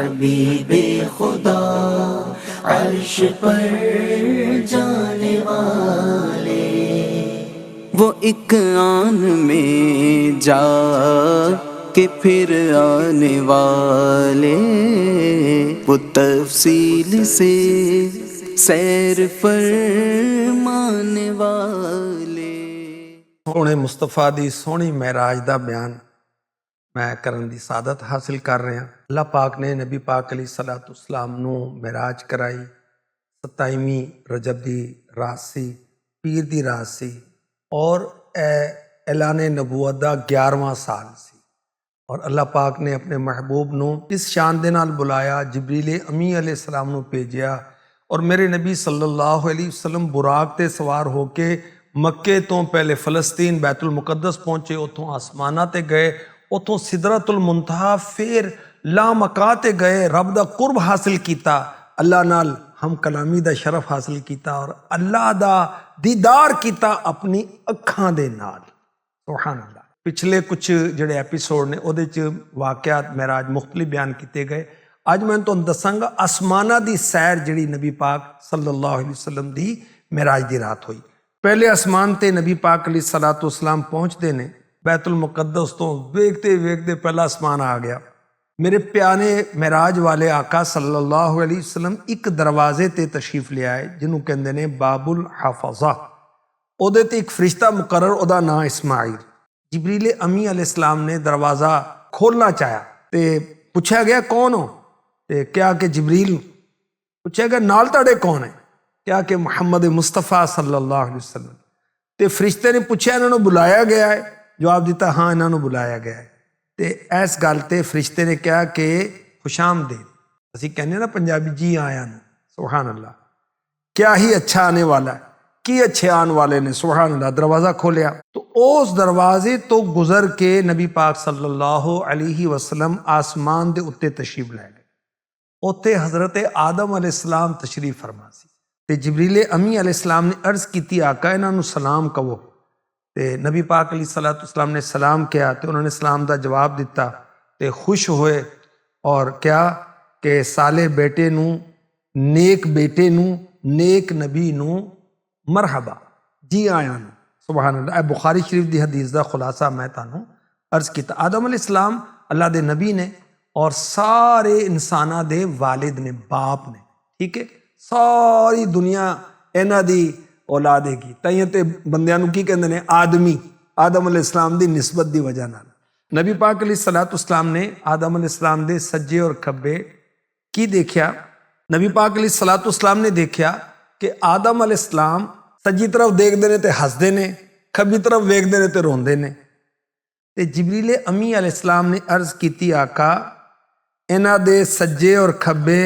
हबीबे खुदा अर्श पर जाने वाले, वो एक आन में जा के फिर आने वाले, वो तफसील से सैर फरमाने वाले। सोहने मुस्तफा दी सोहनी महराज दा बयान मैं करन दी सादत हासिल कर रहा। अल्लाह पाक ने नबी पाक अलैहिस्सलाम नू महराज कराई। 27ਵੀਂ रजब दी रात सी, पीर दी रात सी और ऐलाने नबूवत दा 11वां साल सी। और अल्लाह पाक ने अपने महबूब नू इस शान दे नाल बुलाया, जिब्रील अमी अलैहिस्सलाम नू भेजिया और मेरे नबी सल्लल्लाहु अलैहि वसल्लम बुराक ते सवार होके मक्के तो पहले फ़लस्तीन बैतुल मुकद्दस पहुंचे, उतों आसमाना ते गए, उतों सिदरतुल मुंतहा, फिर लामका ते गए, रब दा कुर्ब हासिल किया, अल्लाह नाल हम कलामी दा शरफ हासिल किया और अल्लाह दा दीदार किया अपनी अखां दे नाल। सुभान अल्लाह। पिछले कुछ जिहड़े एपीसोड ने उहदे च वाक़यात महराज मुख्तलिफ बयान किए गए। अज मैं तुहानूं दसांगा आसमाना दी सैर जिहड़ी नबी पाक सल्लल्लाहु अलैहि वसल्लम दी महराज दी रात हुई। पहले आसमान ते नबी पाक अलैहिस्सलाम पहुंचते ने, बैतुल मुकद्दस तो वेखते वेखते पहला आसमान आ गया। मेरे प्यारे महराज वाले आका सल्लल्लाहु अलैहि वसल्लम एक दरवाजे ते तशरीफ ले आए जिन्हों कहते ने बाबुल हाफज़ा। उहदे ते एक फरिश्ता मुकर्रर, उहदा नाम इस्माइल। जिब्रील अमी अलैहिस्सलाम ने दरवाज़ा खोलना चाहा ते पूछा गया कौन हो, ते क्या कि जिब्रील। पूछा गया नाल तुहाडे कौन है, क्या कि मुहम्मद मुस्तफा सल्लल्लाहु अलैहि वसल्लम। ते फरिश्ते ने पूछा इन्होंने बुलाया गया है, जवाब दिता हाँ इन्होंने बुलाया गया है। ते इस गल ते फरिश्ते ने कहा कि खुशामदीद, असीं कहने ना पंजाबी जी आया ने, सुभान अल्लाह, क्या ही अच्छा आने वाला है, कि अच्छे आने वाले ने, सुभान अल्लाह। दरवाज़ा खोलिया तो उस दरवाजे तो गुजर के नबी पाक सल्लल्लाहु अलैहि वसल्लम आसमान दे उत्ते तशरीफ लै गए। उत्ते हज़रत आदम अलैहिस्सलाम तशरीफ फरमा सी ते जिब्रील अमी अलैहिस्सलाम ने अर्ज़ की आका इन्हां नूं सलाम कहो। ते नबी पाक अलैहिस्सलाम ने सलाम किया तो उन्होंने सलाम का जवाब दिता ते खुश होए और क्या कि साले बेटे नूं, नेक बेटे नूं, नेक नबी नूं मरहबा, जी आया नूं। सुभान अल्लाह। बुखारी शरीफ दी हदीस का खुलासा मैं तुहानूं अर्ज किया। आदम अलैहिस्सलाम अल्लाह दे नबी ने और सारे इंसाना दे वालिद ने, बाप ने, ठीक है। सारी दुनिया इन्हां दी औलाद हैगी, ताइयों ते बंदियां नूं की कहंदे ने आदमी, आदम अलैहिस्सलाम दी निस्बत दी वजह नाल। नबी पाक अलैहिस्सलाम ने आदम अलैहिस्सलाम दे सज्जे और खब्बे की देखा। नबी पाक अलैहिस्सलाम ने देखा कि आदम अलैहिस्सलाम सज्जी तरफ देखते ने ते हसदे ने, खब्बी तरफ वेखते ने ते रोंदे ने। ते जिब्रील अमी अलैहिस्सलाम ने अर्ज की आका इन्हां दे सज्जे और खब्बे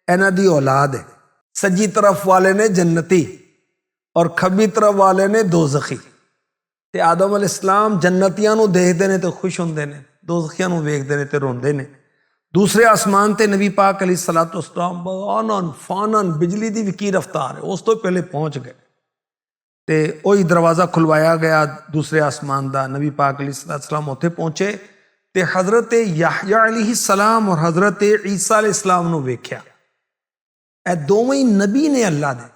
इन्हां दी औलाद है। सज्जी तरफ वाले ने जन्नती और खब्बी तरफ वाले ने दोज़खी। ते आदम अलैहिस्सलाम जन्नतियां नूं देखदे ने ते खुश हुंदे ने, दोज़खियां नूं वेखदे ने ते रोंदे ने। दूसरे आसमान ते नबी पाक अलैहिस्सलाम आनन फानन बिजली दी विकी रफ्तार है, उस तो पहले पहुंच गए। ते वही दरवाज़ा खुलवाया गया दूसरे आसमान दा। नबी पाक अलैहिस्सलाम उत्थे पहुंचे ते हज़रत याहया अलैहिस्सलाम और हज़रत ईसा अलैहिस्सलाम नूं वेख्या। ए दोवें नबी ने अल्लाह दे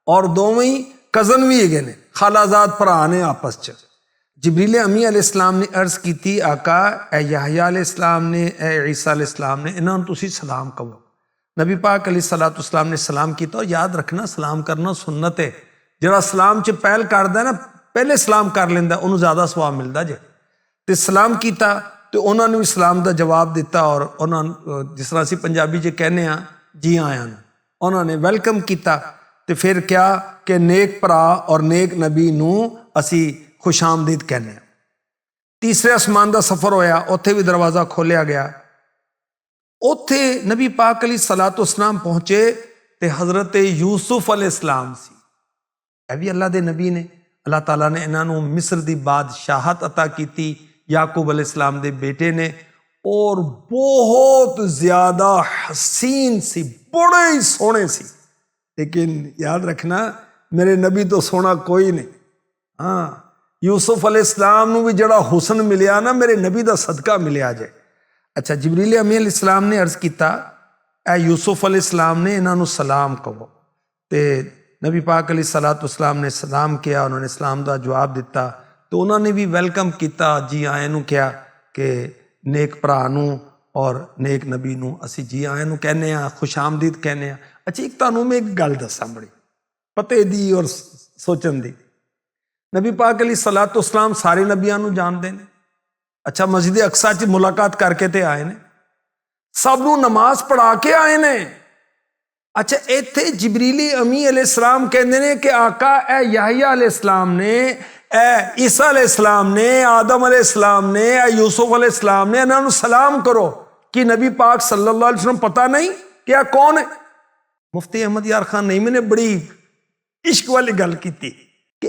और दोवें कज़न भी है ने, खालाजाद भरा ने आपस च। जिब्रील अमी अलैहिस्सलाम ने अर्ज की आका ए याहया अलैहिस्सलाम ने, ए ईसा अलैहिस्सलाम ने, इन्हां नूं तुसीं सलाम कहो। नबी पाक अलैहिस्सलाम ने सलाम किया। और याद रखना सलाम करना सुन्नत है। जिहड़ा सलाम च पहल करदा ना, पहले सलाम कर लैंदा, उन्होंने ज़्यादा सवाब मिलता जे। तो सलाम किया तो उन्होंने भी सलाम का जवाब दिता और उन्होंने जिस तरह असीं पंजाबी च कहने जी आया, उन्होंने वेलकम किया। तो फिर क्या कि नेक भरा और नेक नबी नूं असी खुशामदीद कहने। तीसरे आसमान का सफ़र होया, उत्थे भी दरवाज़ा खोलिया गया। उत्थे नबी पाक अलैहिस्सलाम पहुंचे तो हज़रत यूसुफ अलैहिस्सलाम सी। यह भी अल्लाह दे नबी ने। अल्लाह ताला ने इन्हां नूं मिस्र दी बादशाहत अता की, याकूब अलैहिस्सलाम दे बेटे ने, और बहुत ज्यादा हसीन सी, बड़े ही सोहने सी। लेकिन याद रखना मेरे नबी तो सोना कोई नहीं। हाँ, यूसुफ अलैहिस्सलाम नूं भी जड़ा हुसन मिलिया ना, मेरे नबी दा सदका मिलिया जे। ਅੱਛਾ, ਜਿਬਰੀਲ ਅਮੀਨ ਅਲੈਹਿਸਲਾਮ ਨੇ ਅਰਜ਼ ਕੀਤਾ, ਐ ਯੂਸੁਫ ਅਲੈਹਿਸਲਾਮ ਨੇ ਇਹਨਾਂ ਨੂੰ ਸਲਾਮ ਕਹੋ। ਤੇ ਨਬੀ ਪਾਕ ਅਲੈਹਿਸਸਲਾਮ ਨੇ ਸਲਾਮ ਕਿਹਾ, ਉਹਨਾਂ ਨੇ ਇਸਲਾਮ ਦਾ ਜਵਾਬ ਦਿੱਤਾ। ਤੇ ਉਹਨਾਂ ਨੇ ਵੀ ਵੈਲਕਮ ਕੀਤਾ, ਜੀ ਆਇਆਂ ਨੂੰ ਕਿਹਾ ਕਿ ਨੇਕ ਭਰਾ ਨੂੰ ਔਰ ਨੇਕ ਨਬੀ ਨੂੰ ਅਸੀਂ ਜੀ ਆਇਆਂ ਨੂੰ ਕਹਿੰਦੇ ਹਾਂ, ਖੁਸ਼ ਆਮਦੀਦ ਕਹਿੰਦੇ ਹਾਂ। ਅੱਛਾ, ਇੱਕ ਤੁਹਾਨੂੰ ਮੈਂ ਇੱਕ ਗੱਲ ਦੱਸਾਂ ਬੜੀ ਪਤੇ ਦੀ ਔਰ ਸੋਚਣ ਦੀ। ਨਬੀ ਪਾਕ ਅਲੈਹਿਸਸਲਾਮ ਸਾਰੇ ਨਬੀਆਂ ਨੂੰ ਜਾਣਦੇ ਨੇ। ਅੱਛਾ, ਮਸਜਿਦ ਅਕਸਾ 'ਚ ਮੁਲਾਕਾਤ ਕਰਕੇ ਤੇ ਆਏ ਨੇ, ਸਭ ਨੂੰ ਨਮਾਜ਼ ਪੜ੍ਹਾ ਕੇ ਆਏ ਨੇ। ਅੱਛਾ, ਇੱਥੇ ਜਿਬਰੀਲੀ ਅਮੀ ਅਲੈਹਿਸਲਾਮ ਕਹਿੰਦੇ ਨੇ ਕਿ ਆਕਾ ਇਹ ਯahya ਅਲੈਹਿਸਲਾਮ ਨੇ, ਇਹ ਈਸਾ ਅਲੈਹਿਸਲਾਮ ਨੇ, ਆਦਮ ਅਲੈਹਿਸਲਾਮ ਨੇ, ਇਹ ਯੂਸੁਫ ਅਲੈਹਿਸਲਾਮ ਨੇ, ਇਹਨਾਂ ਨੂੰ ਸਲਾਮ ਕਰੋ। ਕਿ ਨਬੀ ਪਾਕ ਸੱਲੱਲਾਹੁ ਅਲੈਹਿ ਵਸੱਲਮ ਪਤਾ ਨਹੀਂ ਕਿ ਇਹ ਕੌਣ ਹੈ? ਮੁਫਤੀ ਅਹਿਮਦ ਯਾਰ ਖਾਨ ਨਈਮੀ ਨੇ ਬੜੀ ਇਸ਼ਕ ਵਾਲੀ ਗੱਲ ਕੀਤੀ ਕਿ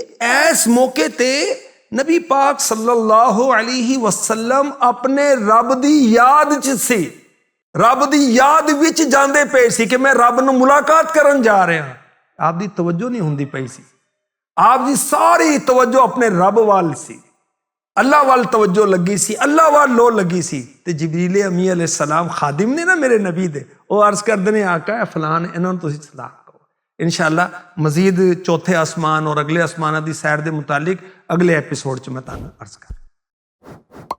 ਇਸ ਮੌਕੇ ਤੇ ਨਬੀ ਪਾਕ ਸੱਲੱਲਾਹੁ ਅਲੈਹਿ ਵਸੱਲਮ ਆਪਣੇ ਰੱਬ ਦੀ ਯਾਦ 'ਚ ਸੀ, ਰੱਬ ਦੀ ਯਾਦ ਵਿੱਚ ਜਾਂਦੇ ਪਏ ਸੀ ਕਿ ਮੈਂ ਰੱਬ ਨੂੰ ਮੁਲਾਕਾਤ ਕਰਨ ਜਾ ਰਿਹਾ। ਆਪ ਦੀ ਤਵੱਜੋ ਨਹੀਂ ਹੁੰਦੀ ਪਈ ਸੀ, ਆਪ ਦੀ ਸਾਰੀ ਤਵੱਜੋ ਆਪਣੇ ਰੱਬ ਵੱਲ ਸੀ, ਅੱਲਾਹ ਵੱਲ ਤਵੱਜੋ ਲੱਗੀ ਸੀ, ਅੱਲਾਹ ਵੱਲ ਲੋ ਲੱਗੀ ਸੀ। ਤੇ ਜਿਬਰੀਲ ਅਮੀ ਅਲੈਹਿਸਸਲਾਮ ਖਾਦਿਮ ਨੇ ਨਾ ਮੇਰੇ ਨਬੀ ਦੇ, ਉਹ ਅਰਜ਼ ਕਰਦੇ ਨੇ ਆਕਾ ਇਹ ਫਲਾਨ ਇਹਨਾਂ ਨੂੰ ਤੁਸੀਂ ਸਲਾਮ ਕਹੋ। ਇਨਸ਼ਾਅੱਲਾ ਮਜ਼ੀਦ ਚੌਥੇ ਆਸਮਾਨ ਔਰ ਅਗਲੇ ਆਸਮਾਨਾਂ ਦੀ ਸੈਰ ਦੇ ਮੁਤਾਲਿਕ ਅਗਲੇ ਐਪੀਸੋਡ 'ਚ ਮੈਂ ਤੁਹਾਨੂੰ ਅਰਜ਼ ਕਰਾਂਗਾ।